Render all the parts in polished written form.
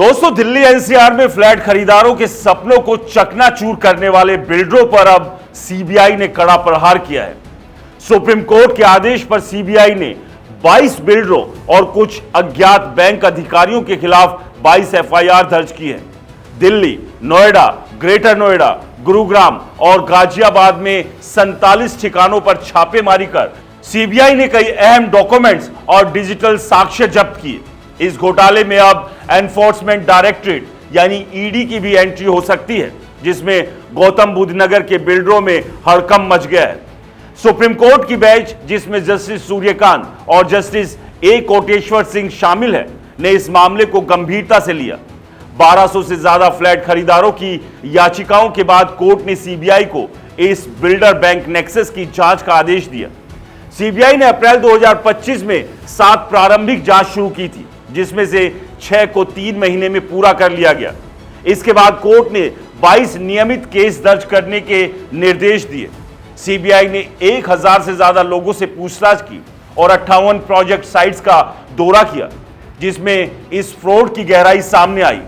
दोस्तों, दिल्ली एनसीआर में फ्लैट खरीदारों के सपनों को चकनाचूर करने वाले बिल्डरों पर अब सीबीआई ने कड़ा प्रहार किया है। सुप्रीम कोर्ट के आदेश पर सीबीआई ने 22 बिल्डरों और कुछ अज्ञात बैंक अधिकारियों के खिलाफ 22 एफआईआर दर्ज की है। दिल्ली, नोएडा, ग्रेटर नोएडा, गुरुग्राम और गाजियाबाद में 47 ठिकानों पर छापेमारी कर सीबीआई ने कई अहम डॉक्यूमेंट्स और डिजिटल साक्ष्य जब्त किए। इस घोटाले में अब एनफोर्समेंट डायरेक्टरेट यानी ईडी की भी एंट्री हो सकती है, जिसमें गौतम बुद्ध नगर के बिल्डरों में हड़कंप मच गया है। सुप्रीम कोर्ट की बेंच, जिसमें जस्टिस सूर्यकांत और जस्टिस ए कोटेश्वर सिंह शामिल है, ने इस मामले को गंभीरता से लिया। 1200 से ज्यादा फ्लैट खरीदारों की याचिकाओं के बाद कोर्ट ने सीबीआई को इस बिल्डर बैंक नेक्सस की जांच का आदेश दिया। सीबीआई ने अप्रैल 2025 में 7 प्रारंभिक जांच शुरू की थी, जिसमें से 6 को 3 महीने में पूरा कर लिया गया। इसके बाद कोर्ट ने 22 नियमित केस दर्ज करने के निर्देश दिए। सीबीआई ने 1000 से ज्यादा लोगों से पूछताछ की और 58 प्रोजेक्ट साइट्स का दौरा किया, जिसमें इस फ्रॉड की गहराई सामने आई।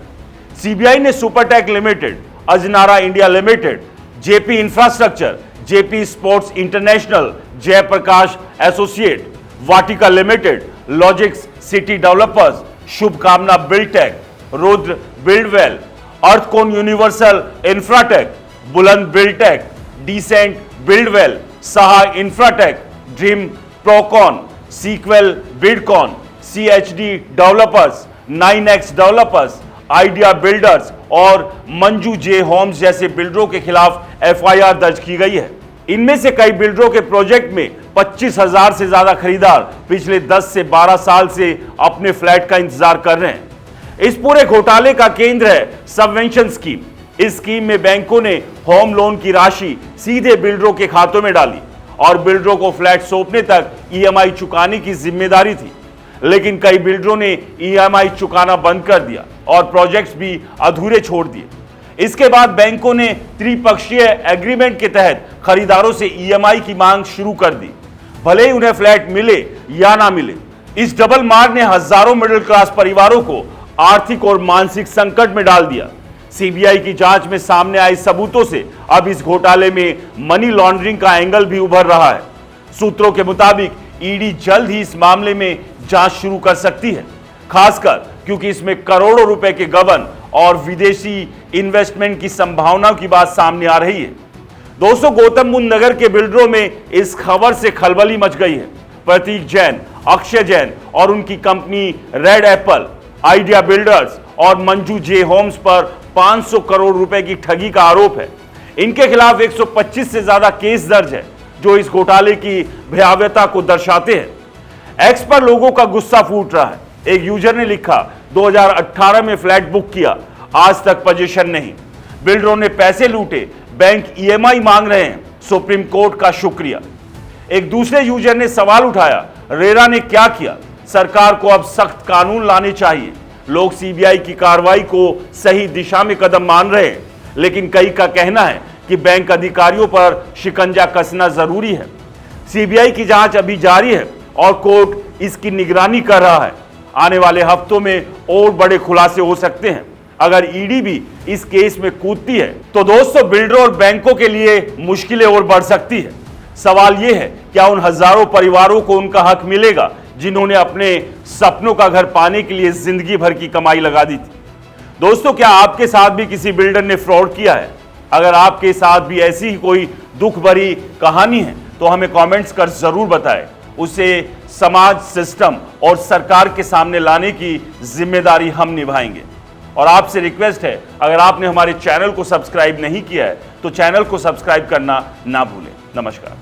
सीबीआई ने Supertech limited, Ajnara India limited, JP infrastructure, JP sports international, Jaiprakash associate, Vatika limited, Logix city developers, Shubhkamna buildtech, Rudra buildwell, Earthcon universal infratech, Buland buildtech, Decent buildwell, Saha infratech, dream procon, sequel buildcon, CHD developers, 9x developers, idea builders और मंजू जे Holmes जैसे बिल्डरों के खिलाफ FIR दर्ज की गई है। इनमें से कई बिल्डरों के प्रोजेक्ट में 25,000 से ज्यादा खरीदार पिछले 10 से 12 साल से अपने फ्लैट का इंतजार कर रहे हैं। इस पूरे घोटाले का केंद्र है सबवेंशन स्कीम। इस स्कीम में बैंकों ने होम लोन की राशि सीधे बिल्डरों के खातों में डाली और बिल्डरों को फ्लैट सौंपने तक ईएमआई चुकाने की जिम्मेदारी थी। लेकिन कई बिल्डरों ने ईएमआई चुकाना बंद कर दिया और प्रोजेक्ट्स भी अधूरे छोड़ दिए। इसके बाद बैंकों ने त्रिपक्षीय एग्रीमेंट के तहत खरीदारों से ईएमआई की मांग शुरू कर दी, भले ही उन्हें फ्लैट मिले या ना मिले। इस डबल मार ने हजारों मिडिल क्लास परिवारों को आर्थिक और मानसिक संकट में डाल दिया। सीबीआई की जांच में सामने आए सबूतों से अब इस घोटाले में मनी लॉन्ड्रिंग का एंगल भी उभर रहा है। सूत्रों के मुताबिक ईडी जल्द ही इस मामले में जांच शुरू कर सकती है, खासकर क्योंकि इसमें करोड़ों रुपए के गबन और विदेशी इन्वेस्टमेंट की संभावनाओं की बात सामने आ रही है। दोस्तों, गौतम बुद्ध नगर के बिल्डरों में इस खबर से खलबली मच गई है। प्रतीक जैन, अक्षय जैन और उनकी company red Apple, idea builders और मंजू जे होम्स पर 500 करोड़ रुपए की ठगी का आरोप है। इनके खिलाफ 125 से ज्यादा केस दर्ज है, जो इस घोटाले की भयावहता को दर्शाते हैं। एक्स पर लोगों का गुस्सा फूट रहा है। एक यूजर ने लिखा, 2018 में फ्लैट बुक किया, आज तक पोजीशन नहीं। बिल्डरों ने पैसे लूटे, बैंक ईएमआई मांग रहे हैं, सुप्रीम कोर्ट का शुक्रिया। एक दूसरे यूजर ने सवाल उठाया, रेरा ने क्या किया? सरकार को अब सख्त कानून लाने चाहिए। लोग सीबीआई की कार्रवाई को सही दिशा में कदम मान रहे हैं, लेकिन कई का कहना है कि बैंक अधिकारियों पर शिकंजा कसना जरूरी है। सीबीआई की जांच अभी जारी है और कोर्ट इसकी निगरानी कर रहा है। आने वाले हफ्तों में और बड़े खुलासे हो सकते हैं। अगर ईडी भी इस केस में कूदती है तो दोस्तों, बिल्डरों और बैंकों के लिए मुश्किलें और बढ़ सकती है। सवाल यह है, क्या उन हजारों परिवारों को उनका हक मिलेगा जिन्होंने अपने सपनों का घर पाने के लिए जिंदगी भर की कमाई लगा दी थी? दोस्तों, क्या आपके साथ भी किसी बिल्डर ने फ्रॉड किया है? अगर आपके साथ भी ऐसी ही कोई दुख भरी कहानी है तो हमें कमेंट्स कर जरूर बताएं। उसे समाज, सिस्टम और सरकार के सामने लाने की जिम्मेदारी हम निभाएंगे। और आपसे रिक्वेस्ट है, अगर आपने हमारे चैनल को सब्सक्राइब नहीं किया है तो चैनल को सब्सक्राइब करना ना भूलें। नमस्कार।